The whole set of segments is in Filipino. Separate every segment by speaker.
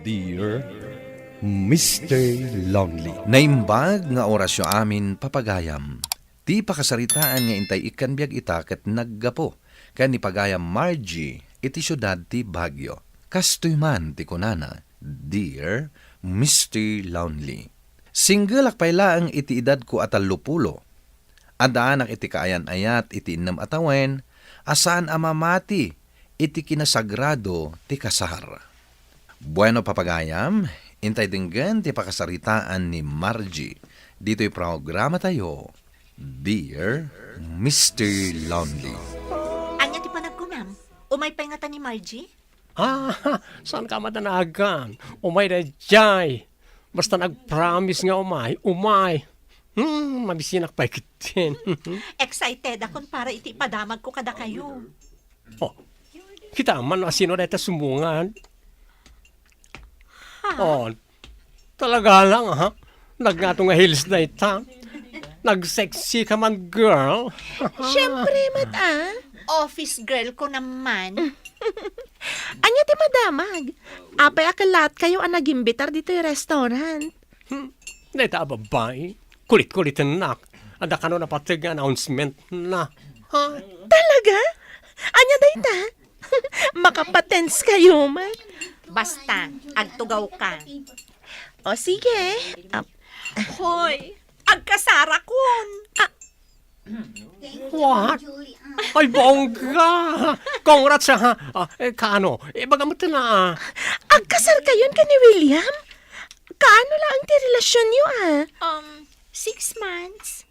Speaker 1: Dear Mr. Lonely.
Speaker 2: Naimbag nga orasyo amin papagayam. Ti pakasaritaan nga intay ikan biag ita ket naggapo. Kan ni pagayam Margie iti syudad ti Baguio. Kastoy man ti kunana, Dear Mr. Lonely. Single akpay laang iti edad ko at 30. Adaanak iti kaayan-ayat iti innam atawen, asaan amamati iti kinasagrado ti kasar. Bueno papagayam, intay dinggan ti pakasaritaan ni Margie. Dito'y programa tayo, Dear Mr. Lonely.
Speaker 3: Anya ti panagkumam? Umay pa nga ta ni Margie?
Speaker 4: Saan ka matanagan? Umay na jay. Basta nag-promise nga umay. Mabisinak pa ikitin.
Speaker 3: Excited akon para iti padamag ko kada kayo.
Speaker 4: Oh, kita man asino deta sumungan. Oh, talaga lang ha. Nagnato nga heels na ita. Nag-sexy ka man, girl.
Speaker 5: Siyempre, mata.
Speaker 3: Office girl ko naman.
Speaker 5: Anya ti madamag. Apay akalat kayo ang nagimbitar dito yung restaurant.
Speaker 4: Deta babay. Kulit-kulit nak. Ada ka no napatig nga announcement na. Ha?
Speaker 5: Talaga? Anya dayta? Makapatens kayo man.
Speaker 3: Basta, agtugaw ka.
Speaker 5: O sige.
Speaker 3: Hoy, agkasara kun.
Speaker 4: What? Ay, bongga! Congrats ha! Kaano? Bagamot na
Speaker 5: Agkasar kayon ka ni William? Kaano lang ti relasyon niyo
Speaker 3: 6 months.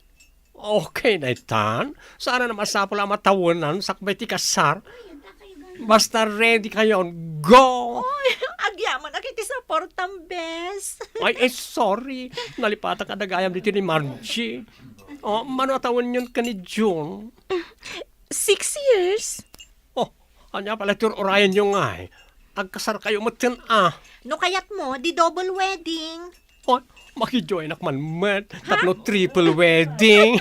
Speaker 4: Okay na itan. Sana na masapula matawanan sakbay ti kasar. Basta ready kayo. Go!
Speaker 3: Hoy, agyaman na kiti sa portambes.
Speaker 4: Ay, sorry. Nalipatan ka nagayam dito ni Margie. Oh, manatawan yun ka ni June.
Speaker 5: 6 years?
Speaker 4: Oh, anya pala tur orayan yung nga. Agkasar kayo matin
Speaker 3: No kayat mo, di double wedding.
Speaker 4: Oh, makijoin ak man met. Tatlo triple wedding.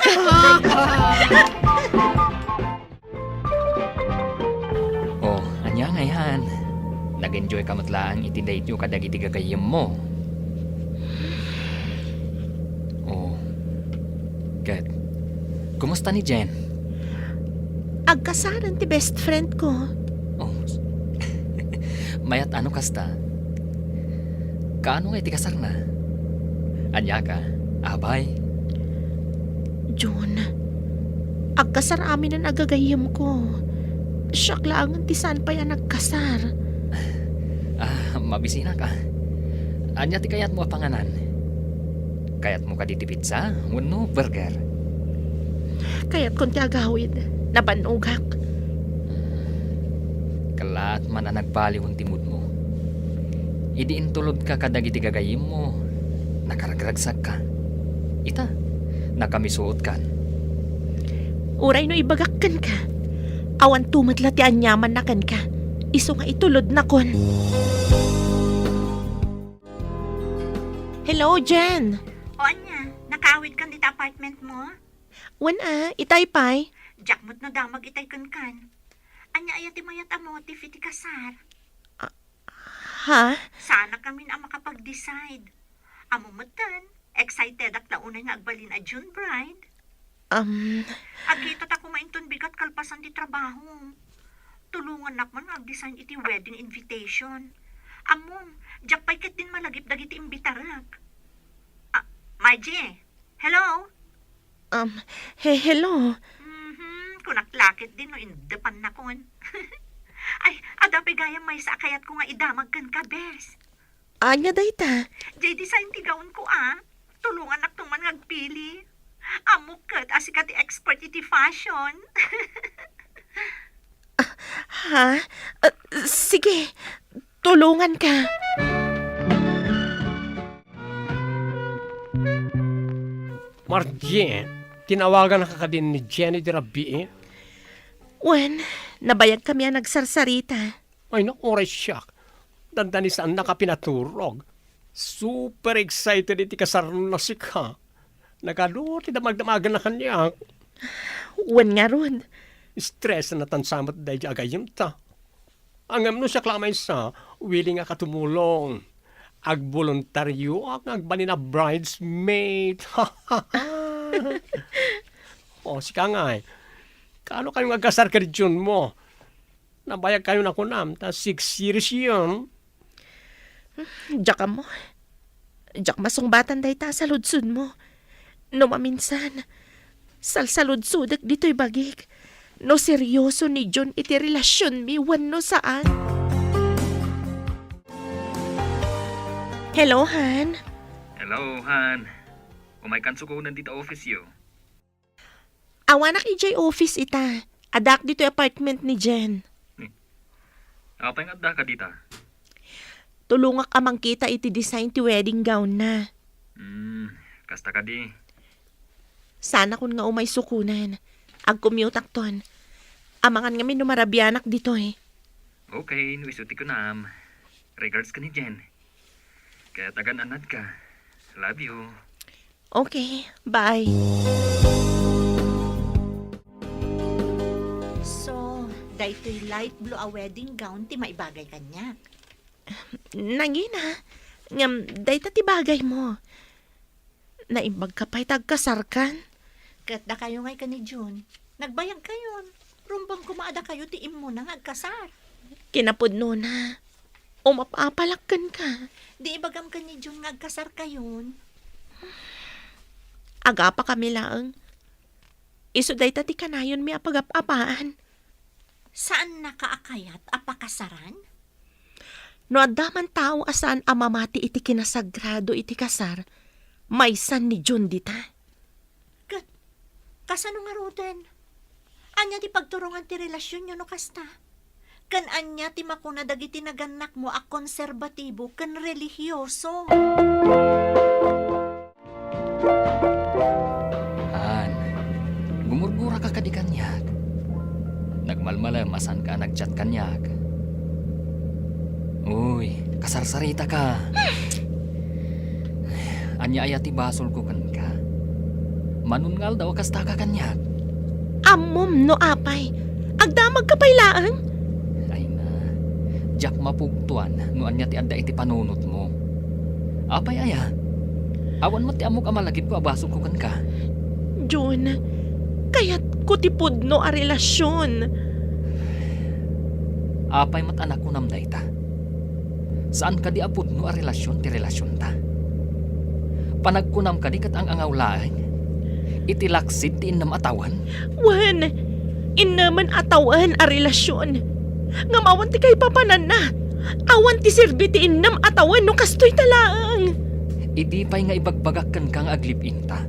Speaker 6: Oh, anya nga yan. Nag-enjoy ka matlaan itindahit yung kadagiti gagayim mo. Oh, Kat, kumusta ni Jen?
Speaker 5: Agkasaran ti best friend ko.
Speaker 6: Oh, mayat ano kasta? Kaano nga iti kasar na? Anya ka, abay?
Speaker 5: John, agkasar amin ang agagayam ko. Siyak lang ti saan pa yan nagkasar.
Speaker 6: Mabisina ka. Anya ti kayat mo panganan? Kayat mo ka diti pizza? Wano burger?
Speaker 5: Kaya't kung ti agawid, nabanugak.
Speaker 6: Kalat man ang nagbaliw ang timod mo. Idiin tulod ka kadagiti gagayim mo. Nakaragragsak ka. Ita, nakamisuot kan.
Speaker 5: Uray no ibagakkan ka. Awan tumadla ti anyaman na kan ka. Iso nga itulod na kon. Hello, Jen.
Speaker 3: O anya, nakawid kan dito apartment mo?
Speaker 5: Wan itay pay.
Speaker 3: Jakmot no damag itay kan. Anya ayati mayat amo ti fiti kasar.
Speaker 5: Ha?
Speaker 3: Sana kami ang makapag-decide. Amo matan, excited ak launay nga agbalin a June bride. Agita ta kumainton bigat kalpasan ti trabaho. Tulungan nakman ag-design iti wedding invitation. Amom, jakpay ket din malagip dagiti imbitarak. Margie, hello?
Speaker 5: Hello.
Speaker 3: Kunaklakit din no indepan na kon. Ay, adapi gaya may sa akayat ko nga idamag kan ka, bes.
Speaker 5: Anya dayta.
Speaker 3: J-design ti gawon ko Tulungan nak tong man ngagpili. Amukat asika ti expert iti fashion.
Speaker 5: Ha? Sige. Tulungan ka.
Speaker 4: Margie, tinawagan na ka din ni Jenny di Rabi.
Speaker 5: Wan, nabayag kami ang nagsarsarita.
Speaker 4: Ay, nakuray siya. Dandani saan nakapinaturog. Super excited iti kasar na si ka. Nagaluti damag-damagan na kanya.
Speaker 5: Wan nga ron.
Speaker 4: Stress na tansamat dahil agayim ta. Angam no siya klamay sa, willing nga katumulong. ag voluntaryo ang agbani na bridesmaid. O, sika nga eh. Kano kayong agkasar ka rin mo? Nabayag kayo na kunam, ta 6 years yun.
Speaker 5: Diyak mo. Diyak masungbatan day ta sa ludsud mo. No maminsan, salsaludsudak dito'y bagik. No seryoso ni John iti relasyon mi wano saan. Hello, Han.
Speaker 6: Hello, Han. Umay kanso ko nandito office yo.
Speaker 5: Awanak ijay office ita. Adak dito'y apartment ni Jen.
Speaker 6: Apay nga ka dita.
Speaker 5: Tulungak amang kita iti design ti wedding gown na.
Speaker 6: Kasta ka di.
Speaker 5: Sana kun nga umay sukunan. Ag commute akton. Amangan nga mi numarabianak dito eh.
Speaker 6: Okay, nuisuti ko na. Regards ka ni Jen. Kaya tagan anad ka. Love you.
Speaker 5: Okay, bye.
Speaker 3: So, daytoy light blue a wedding gown ti maibagay kanya.
Speaker 5: Nangina, ngam, day tatibagay mo. Naimbag ka pa'y tagkasarkan.
Speaker 3: Kat da kayo ngay ka ni June. Nagbayag kayo. Rumbang kumaada kayo ti imo nang agkasar.
Speaker 5: Kinapudno na. Umapapalakkan ka.
Speaker 3: Di ibagam ka ni June nga agkasar kayon.
Speaker 5: Aga pa kami laang. Iso day tati kanayon mi apagapapaan.
Speaker 3: Saan nakaakayat apakasaran?
Speaker 5: No adaman tao asan amamati iti kinasagrado iti kasar, maysan ni John dita.
Speaker 3: Kasano nga roden? Anya ti pagturungan ti relasyon nyo no kasta? Kan anya ti makuna dagiti naganak mo a konserbatibo kan relihiyoso.
Speaker 6: Han, gumurgura ka kadi kanyag. Nagmalmalamasan ka nagchat kanyag. Uy, kasarsarita ka. Anya ayati basol ko kan ka. Manungal daw kasta ka kanyag.
Speaker 5: Amom no apay, agdamag ka pailaan.
Speaker 6: Ay na, jak mapugtuan no anya ti adda iti panunot mo. Apay aya, awan mo ti amok amalagip ko abasol ko kan ka.
Speaker 5: John, kaya't ko tipudno a relasyon.
Speaker 6: Apay mat anak ko namday ta. Saan ka di apod no a relasyon ti relasyon ta? Panagkunam ka di kat ang angawlaeng. Itilaksid ti innam atawan.
Speaker 5: Wan, inaman atawan a relasyon. Ngamawan ti kay papanan na. Awan ti sirbi ti innam atawan no kastoy talaang.
Speaker 6: Idi pa'y nga ibagbagakan kang aglipin ta.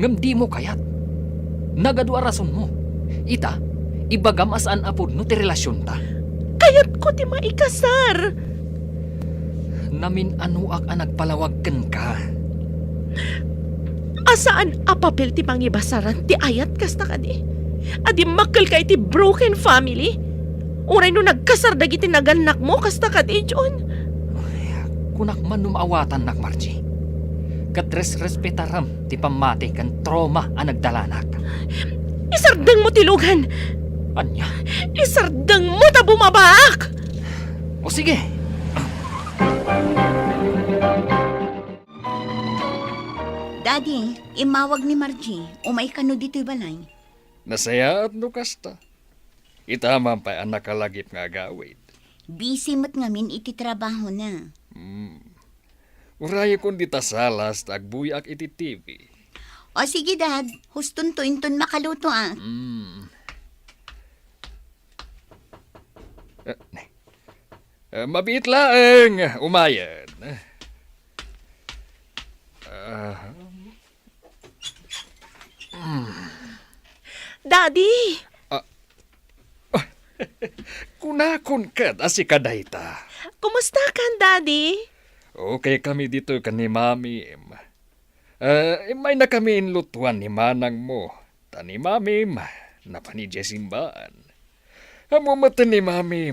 Speaker 6: Ngam di mo kayat. Nagadua rason mo. Ita, ibagam asaan apod no ti relasyon ta.
Speaker 5: Kayat ko ti maikasar.
Speaker 6: Namin anuak ang nagpalawagkan ka.
Speaker 5: Asaan apapel ti pangibasaran ti ayat kasta kadi. Adi makkel kay ti broken family. Uray no nagkasar dagiti naganak mo kasta kadi, John.
Speaker 6: Kunak man numawatan nak Margie. Katres respetaram ti pamati kan trauma ang nagdalanak.
Speaker 5: Isardang mo tilugan.
Speaker 6: Anya?
Speaker 5: Isardang mo ta bumabak.
Speaker 6: O sige.
Speaker 7: Daddy, imawag ni Margie. Umay kano dito'y balay.
Speaker 8: Nasaya at nukasta. Itama pa ang nakalagip nga gawid.
Speaker 7: Busy mat ngamin iti trabaho na.
Speaker 8: Uraya kung dita salas, tagbuyak iti TV.
Speaker 7: O sige, Dad. Huston to inton makaluto ah.
Speaker 8: Mabit laeng, umayan.
Speaker 5: Daddy,
Speaker 8: Kunakon kat asikadayta.
Speaker 5: kumusta ka, Daddy?
Speaker 8: Okay kami dito kan ni Mami. May na kami inlutuan ni Manang mo. Ta ni Mami, napanidya simbaan. Amo mata ni Mami,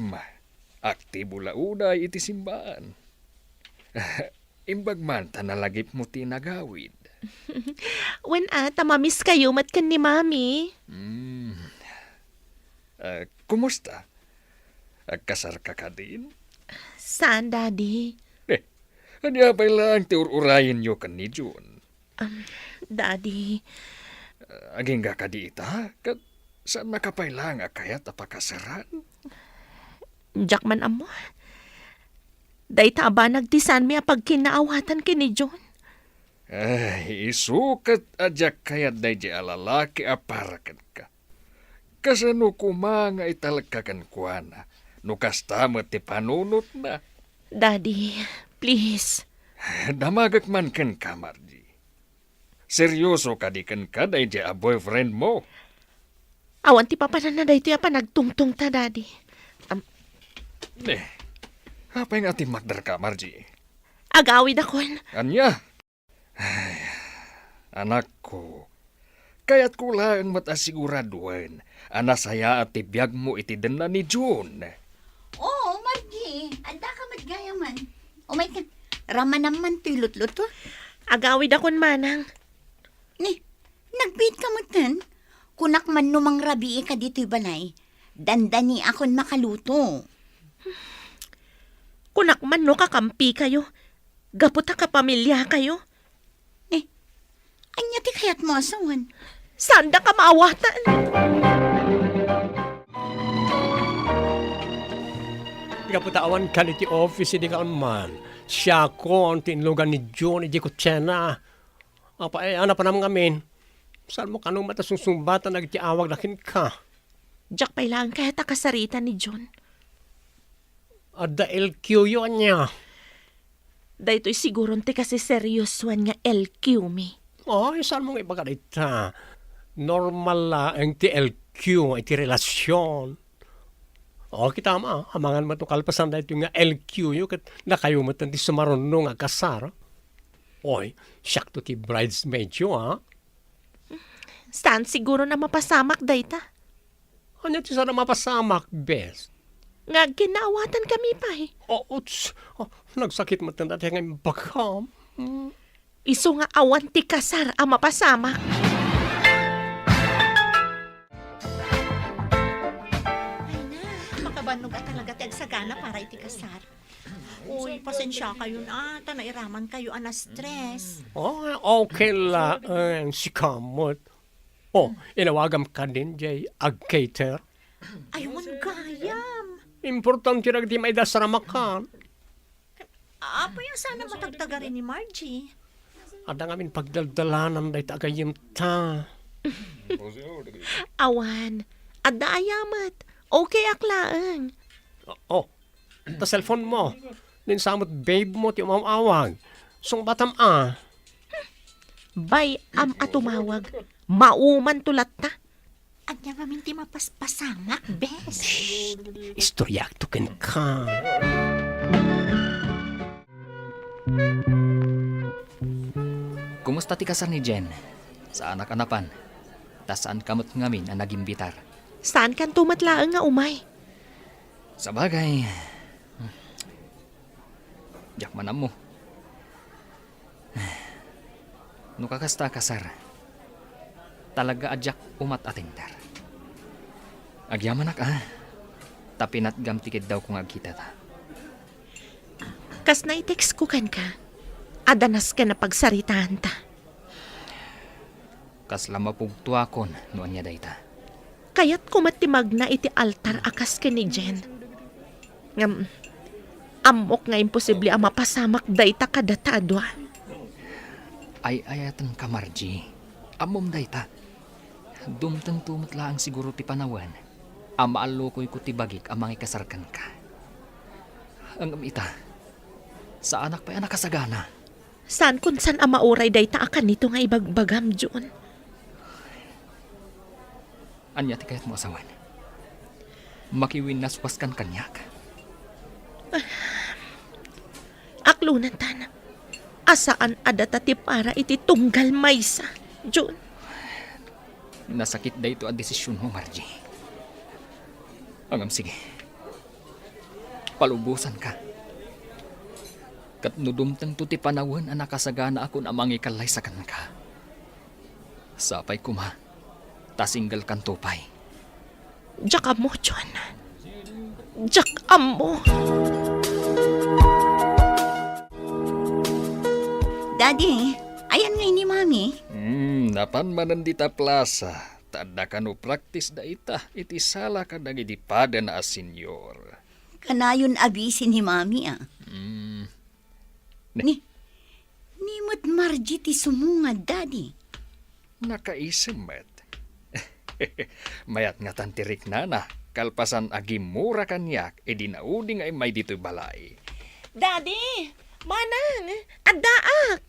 Speaker 8: aktibo launay iti simbaan. Imbag man tanalagip mo tinagawid.
Speaker 5: When tamamis kayo mat kan ni Mami.
Speaker 8: Kumusta? Kasar ka ka din?
Speaker 5: Saan, Daddy?
Speaker 8: Anya pa lang tiur-urayin nyo kan ni June.
Speaker 5: Daddy,
Speaker 8: Aging nga ka di ita, kat saan nakapailang kayat apakasaran?
Speaker 5: Jack man amo. Dayta ba nagtisan mi apag kinaawatan kini John?
Speaker 8: Ay, isukat ajak kayat day di alalaki aparakan ka. Kasano kumanga italakakan kuana, nukastamat ti panunot na.
Speaker 5: Daddy, please.
Speaker 8: Damagak man kan ka, Margie. Seryoso ka di kan ka day di a boyfriend mo.
Speaker 5: Awan ti papanan na dayto pa nagtungtung ta, Daddy.
Speaker 8: Apa yung ating magdar ka, Margie?
Speaker 5: Agawid akon.
Speaker 8: Anya? Ay, anak ko, kaya't ko lang matasiguraduan, anasaya at tibiyag mo itidan na ni June.
Speaker 7: Oo, Margie. Anda ka madgaya man. Oh my God. Rama naman to'y lut-lut.
Speaker 5: Agawid akon manang.
Speaker 7: Ni, nagbit ka mo tan. Kunak man numang rabi ka dito'y balay. Dandani akon makaluto.
Speaker 5: Kunak man no kakampi kayo. Gaputa ka pamilya kayo.
Speaker 7: Anya ti kayat mo asawan.
Speaker 5: Sanda ka maawatan.
Speaker 4: Kaputawan ka ni ti office, hindi ka man. Siya ko, ang tinlugan ni John, hindi ko tiyana. Apa, ano pa naman ngamin? Saan mo kanong matasungsumbatan nagtiawag lakin ka?
Speaker 5: Jack pailangan kaya takasarita ni John.
Speaker 4: Ada LQ yun niya.
Speaker 5: Dayto'y siguron ti kasi seryosuan nga LQ mi.
Speaker 4: Ay, saan mong ipagalita? Normal la ang ti LQ, iti relasyon. O, kita ma, hamangan matukalpasan na ito nga LQ yun, kat nakayo mo tanti sumarunong nga kasar. Oy, siyak to ti bridesmaid yun, ha?
Speaker 5: Saan siguro na mapasamak dayta?
Speaker 4: Ano ti sana mapasamak, best?
Speaker 5: Nga ginawatan kami pa eh.
Speaker 4: Uts, nagsakit mo tanda tayo ngayon bakam.
Speaker 5: Iso nga awan ti kasar ang mapasamak.
Speaker 3: Ay na, makabanog at talaga ti agsagana para iti kasar. Uy, pasensya kayo na. Tanairaman kayo na stress.
Speaker 4: Oh, okay la, si Kamot. Oh, inawagam ka din, Jay, ag-cater.
Speaker 3: Ayun, gayam.
Speaker 4: Importante na di may dasaramakan.
Speaker 3: Apa yung sana matagtaga rin ni Margie?
Speaker 4: Ada ngamin pagdaldalanan day tagayim ta.
Speaker 5: Awan, adda ayamat. Okay aklaan.
Speaker 4: Oh, ta cellphone mo. Din samot babe mo ti umawawag. Sung batam
Speaker 5: Bay am atumawag. Mauman tulat ta.
Speaker 3: Anya maminti mapaspasamak, bes.
Speaker 4: istoryak to ken ka.
Speaker 6: Kumusta ti kasar ni Jen? Sa anak-anapan? Tas saan kamot ngamin ang nagimbitar?
Speaker 5: Saan kan tumatlaang nga umay?
Speaker 6: Sa bagay, jak manam mo. No kakasta kasar, talaga adyak umat atintar. Agyaman ka, tapinat gamtikid daw kung agkita ta.
Speaker 5: Kas na-text ko kan ka. Adanas ka na pagsaritaan ta.
Speaker 6: Kas lamapugtuakon noon niya dayta.
Speaker 5: Kaya't kumatimag na iti altar akas ka ni Jen. Ngam, amok nga imposible ang mapasamak dayta kadatadwa.
Speaker 6: Ay ayatan ka Margie, amom dayta. Dumtang tumatla ang siguro ti panawan. Amaalukoy ko ti bagik amang ikasarkan ka. Ang ita, sa anak pa yan nakasagana.
Speaker 5: Saan kung saan ang mauray dayta akan nito nga ibagbagam John?
Speaker 6: Anya ti kayat mo asawan. Makiwin naswas kan kanyak.
Speaker 5: Aklunan tan. Asaan adata ti para iti tunggal maysa, John?
Speaker 6: Nasakit da ito ang desisyon mo, Margie. Angam sige. Palubusan ka. Kat nudumtang to ti panawan ang nakasagana ako na mangikalay sa kanka. Sapay kuma. Tasinggal kan tupay.
Speaker 5: Diyak mo, John. Diyak mo.
Speaker 7: Daddy, ayan nga ni Mami.
Speaker 8: Napan manan dita plaza. Tanda ka no practice da ita. Iti sala ka nagidipada na senyor.
Speaker 7: Kanayon abisin ni Mami ah. Nimot Margie ti sumungad, Daddy.
Speaker 8: Nakaisemet. Mayat nga tantirik na kalpasan agi mura kanyak, dinauding ay may dito'y balay.
Speaker 5: Daddy! Manang! Addaak!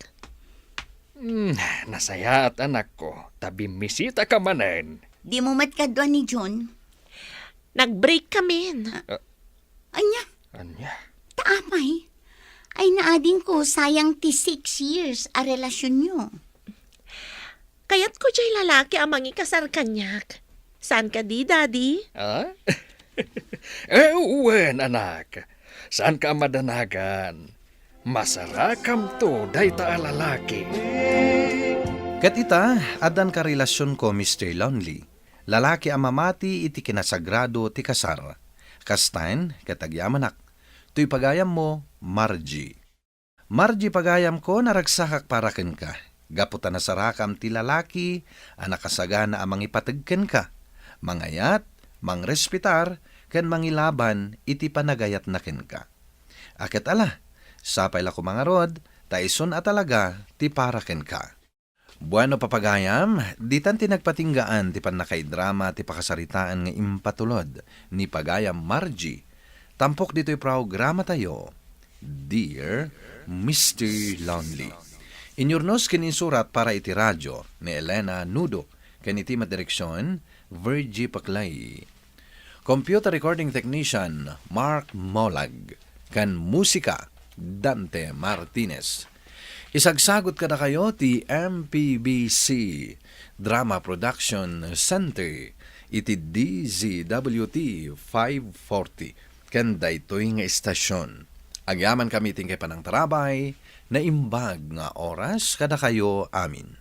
Speaker 8: Nasaya at anak ko, tabi misita ka manen.
Speaker 7: Di mo matkadwa ni John.
Speaker 5: Nag-break kami.
Speaker 7: Anya,
Speaker 8: Anya?
Speaker 7: taapay. Ay naading ko sayang ti 6 years a relasyon nyo.
Speaker 5: Kaya't ko jay lalaki ang mangikasar kanyak. Saan ka di, Daddy?
Speaker 8: Ah? Uwen, anak. Saan ka madanagan? Masarakam to, day ta lalaki.
Speaker 2: Kat ita, adan ka relasyon ko, Mr. Lonely. Lalaki ang mamati iti kinasagrado ti kasar. Kastain, katagyamanak. Tuy pagayam mo, Margie. Margie pagayam ko, naragsakak paraken ka. Gaputan na sarakam ti lalaki, anakasagana amang ipatagken ka. Mangayat, mangrespitar, ken mangilaban, iti panagayat naken ka. Aket ala, sapay la ko mga rod, taison at talaga, ti paraken ka. Bueno papagayam, ditan tinagpatinggaan ti panakaidrama ti pakasaritaan nga impatulod ni Pagayam Margie. Tampok dito'y programa tayo, Dear Mr. Lonely. Inyurnos kininsurat para iti radyo ni Elena Nudo, kaniti madireksyon, Virgie Paclay. Computer recording technician, Mark Molag. Kan musika, Dante Martinez. Isagsagot kada kayo ti MPBC Drama Production Center iti DZWT 540 ken daytoy nga istasyon. Agyaman kami tingkay panang tarabay na imbag nga oras kada kayo amin.